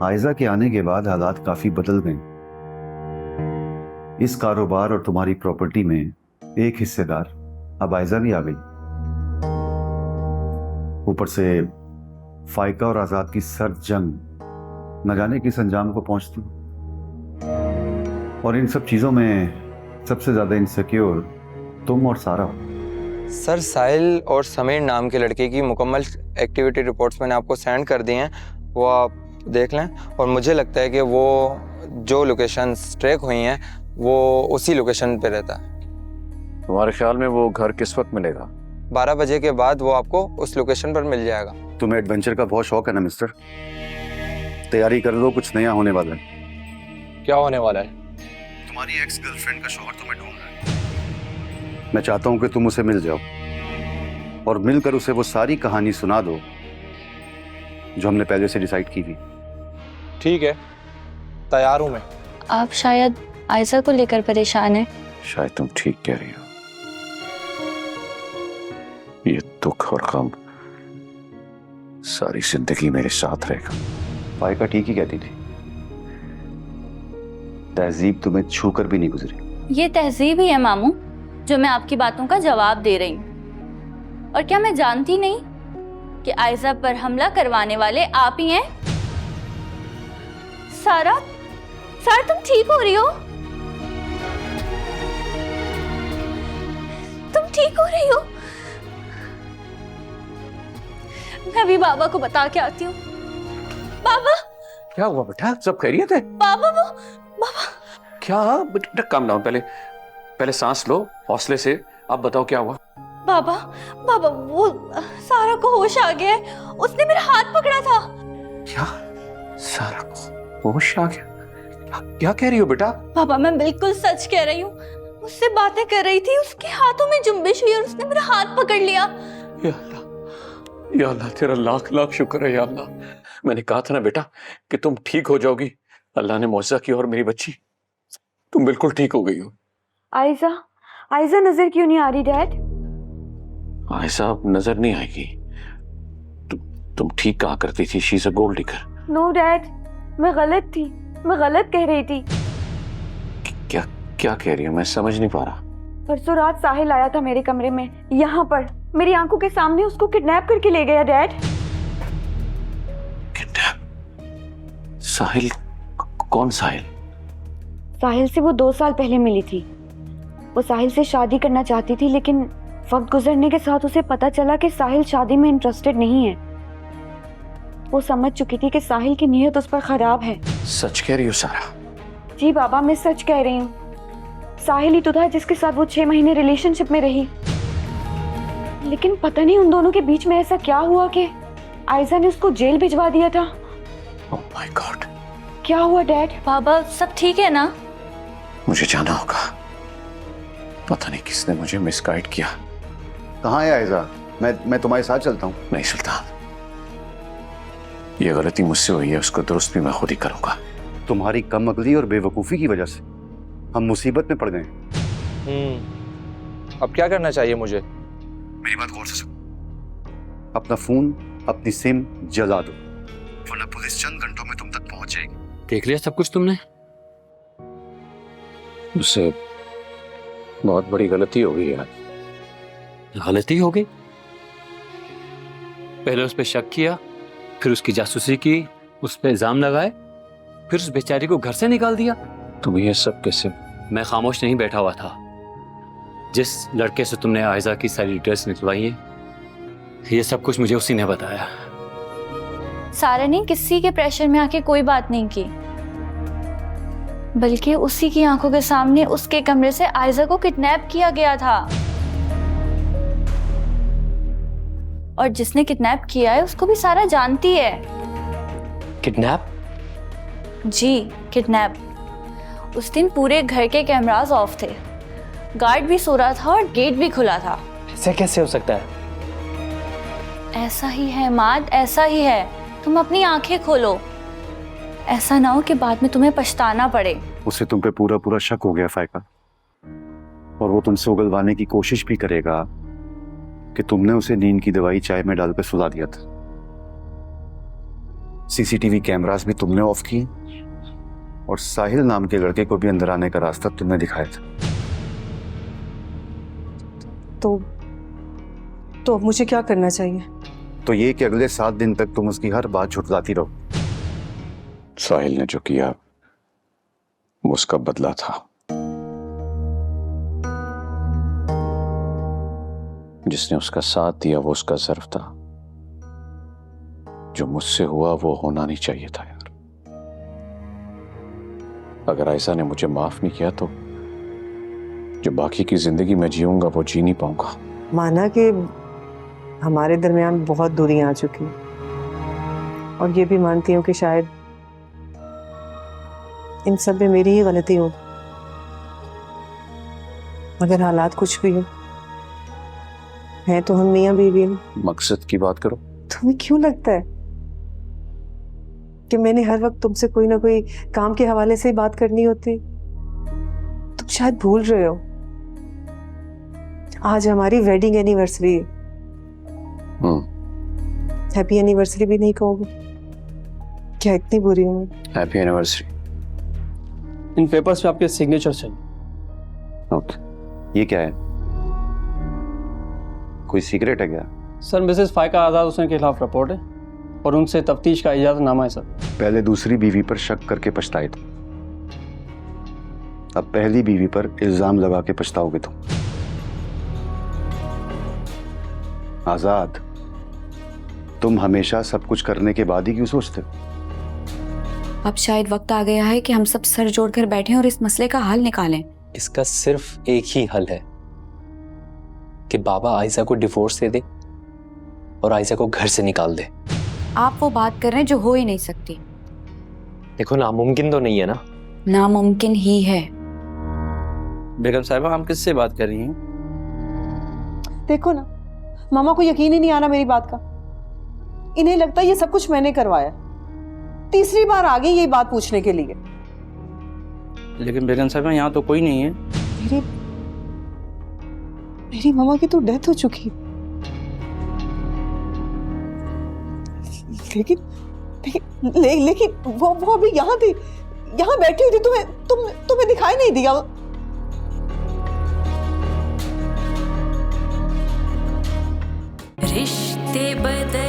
आयजा के आने के बाद हालात काफी बदल गए। इस कारोबार और तुम्हारी प्रॉपर्टी में एक हिस्सेदार अब आयजा भी आ गई। ऊपर से फाइका और आजाद की सर्द जंग न जाने किस अंजाम को पहुंचती। और इन सब चीजों में सबसे ज्यादा इनसिक्योर तुम और सारा हो। सर, साहिल और समीर नाम के लड़के की मुकम्मल एक्टिविटी रिपोर्ट्स मैंने आपको सेंड कर दी हैं, वो आप देख लें। और मुझे लगता है कि वो जो लोकेशन ट्रैक हुई हैं वो उसी लोकेशन पे रहता है। तुम्हारे ख्याल में वो घर किस वक्त मिलेगा? 12 बजे के बाद वो आपको उस लोकेशन पर मिल जाएगा। तुम्हें एडवेंचर का बहुत शौक है ना मिस्टर? तैयारी कर लो, कुछ नया होने वाला है। क्या होने वाला है? तुम्हारी एक्स गर्लफ्रेंड का शौहर तुम्हें ढूंढ रहा है। मैं चाहता हूं कि तुम उसे मिल जाओ और मिलकर उसे वो सारी कहानी सुना दो जो हमने पहले से डिसाइड की थी। ठीक है, तैयार हूं मैं। आप शायद आयजा को लेकर परेशान हैं। शायद तुम ठीक कह रही हो। ये दुख और गम सारी जिंदगी मेरे साथ रहेगा। फाइका ठीक ही कहती थी, तहजीब तुम्हें छूकर भी नहीं गुजरी। ये तहजीब ही है मामू, जो मैं आपकी बातों का जवाब दे रही हूँ। और क्या मैं जानती नहीं कि आयजा पर हमला करवाने वाले आप ही हैं? सारा, सारा तुम ठीक हो रही हो? तुम ठीक हो रही हो? मैं अभी बाबा को बता के आती हूँ। बाबा! क्या हुआ बेटा, सब खैरियत है? बाबा वो, बाबा! क्या बेटा, काम डाउन, पहले सांस लो, हौसले से। अब बताओ क्या हुआ? बाबा, बाबा वो सारा को होश आ गया है, उसने मेरा हाथ पकड़ा था। क्या? सारा को होश आ गया? क्या कह रही हो बेटा? बाबा मैं बिल्कुल सच कह रही हूँ, उससे बातें कर रही थी, उसके हाथों में जुम्बिश हुई और उसने मेरा हाथ पकड़ लिया। या अल्लाह, तेरा लाख लाख शुक्र है या अल्लाह। मैंने कहा था ना बेटा कि तुम ठीक हो जाओगी। अल्लाह ने मौजज़ा किया और मेरी बच्ची तुम बिल्कुल ठीक हो गई हो। आयजा, आयजा नजर क्यों नहीं आ रही डैड? आयजा अब नजर नहीं आएगी। तुम ठीक कहा करती थी, she is a gold digger. No dad, मैं गलत थी, मैं गलत कह रही थी। क्या क्या कह रही हो? मैं समझ नहीं पा रहा। परसों रात साहिल आया था मेरे कमरे में, यहाँ पर मेरी आंखों के सामने उसको किडनैप करके ले गया डैड। किडनैप? साहिल? कौन साहिल? साहिल से वो 2 साल पहले मिली थी। वो साहिल से शादी करना चाहती थी, लेकिन वक्त गुजरने के साथ उसे पता चला कि साहिल शादी में इंटरेस्टेड नहीं है। वो समझ चुकी थी कि साहिल की नीयत उस पर खराब है। सच कह रही हो सारा? जी बाबा, मैं सच कह रही हूँ। साहिल ही तो था जिसके साथ वो 6 महीने रिलेशनशिप में रही, लेकिन पता नहीं उन दोनों के बीच में ऐसा क्या हुआ कि आयजा ने उसको जेल भिजवा दिया था। Oh my God! क्या हुआ डैड? बाबा सब ठीक है ना? मुझे जाना होगा। पता नहीं किसने मुझे मिसगाइड किया। कहाँ है आयजा? मैं तुम्हारे साथ चलता हूँ। नहीं सुल्तान, ये गलती मुझसे हुई है, उसको दुरुस्त भी मैं खुद ही करूंगा। तुम्हारी कम अकली और बेवकूफ़ी की वजह से हम मुसीबत में पड़ गए। अब क्या करना चाहिए मुझे? मेरी बात गौर से सुनो। अपना फोन, अपनी सिम जला दो, वरना पुलिस चंद घंटों में तुम तक पहुंच जाएगी। देख लिया सब कुछ तुमने? उससे बहुत बड़ी गलती हो गई यार। गलती हो गई? पहले उस पर शक किया, फिर उसकी जासूसी की, उस पर इल्जाम लगाए, फिर उस बेचारी को घर से निकाल दिया। तुम ये सब कैसे? मैं खामोश नहीं बैठा हुआ था। जिस लड़के से तुमने आयजा की सारी डिटेल्स निकलवाई हैं, ये सब कुछ मुझे उसी ने बताया। सारा ने किसी के प्रेशर में आके कोई बात नहीं की, बल्कि उसी की आंखों के सामने उसके कमरे से आयजा को किडनैप किया गया था। और जिसने किडनैप किया है उसको भी सारा जानती है। किडनैप? जी, किडनैप। उस दिन पूरे घर के कैमरास ऑफ थे, गार्ड भी सो रहा था और गेट भी खुला था। ऐसे कैसे हो सकता है? ऐसा ही है माद, ऐसा ही है। तुम अपनी आंखें खोलो, ऐसा ना हो कि बाद में तुम्हें पछताना पड़े। उसे तुम पे पूरा पूरा शक हो गया फाइका, और वो तुमसे उगलवाने की कोशिश भी करेगा कि तुमने उसे नींद की दवाई चाय में डालकर सुला दिया था। सीसीटीवी कैमरास भी तुमने ऑफ किए और साहिल नाम के लड़के को भी अंदर आने का रास्ता तुमने दिखाया था। तो अब मुझे क्या करना चाहिए? तो ये कि अगले 7 दिन तक तुम उसकी हर बात झुठलाती रहो। साहिल ने जो किया वो उसका बदला था। जिसने उसका साथ दिया वो उसका ज़र्फ था। जो मुझसे हुआ वो होना नहीं चाहिए था यार। अगर आयशा ने मुझे माफ नहीं किया तो जो बाकी की जिंदगी मैं जीऊंगा वो जी नहीं पाऊंगा। माना कि हमारे दरमियान बहुत दूरियां आ चुकी हैं और ये भी मानती हूँ कि शायद इन सब में मेरी ही गलती होगी, मगर हालात कुछ भी हो है तो हम मियां बीवी हैं। मकसद की बात करो। तुम्हें क्यों लगता है कि मैंने हर वक्त तुमसे कोई ना कोई काम के हवाले से ही बात करनी होती? तुम शायद भूल रहे हो, आज हमारी वेडिंग एनिवर्सरी है। हैप्पी एनिवर्सरी भी नहीं कहोगे? क्या इतनी बुरी हूं मैं? Happy anniversary. इन पेपर्स पे आपके सिग्नेचर चाहिए। ओके, ये क्या है? कोई सीक्रेट है क्या? सर मिसेस फायका आजाद हुसैन के खिलाफ रिपोर्ट है और उनसे तफ्तीश का इजाजतनामा है सर। पहले दूसरी बीवी पर शक करके पछताए तुम, अब पहली बीवी पर इल्जाम लगा के पछताओगे तुम। आजाद, तुम हमेशा सब कुछ करने के बाद ही क्यों सोचते हो? अब शायद वक्त आ गया है कि हम सब सर जोड़कर बैठें और इस मसले का हल निकालें। इसका सिर्फ एक ही हल है कि बाबा आयशा को डिवोर्स दे दे और आयशा को घर से निकाल दे। आप वो बात कर रहे हैं जो हो ही नहीं सकती। देखो नामुमकिन तो नहीं है ना। नामुमकिन ही है। बेगम साहिबा, हम किससे बात कर रही हैं? देखो ना, मामा को यकीन ही नहीं आ रहा मेरी बात का। इन्हें लगता है ये सब कुछ मैंने करवाया। तीसरी बार आ गई ये बात पूछने के लिए। लेकिन बेगम साहिबा, यहाँ तो कोई नहीं है। मेरी मामा की तो डेथ हो चुकी। लेकिन वो अभी यहाँ थी, यहाँ बैठी हुई थी। तुम्हें दिखाई नहीं दिया? रिश्ते बदल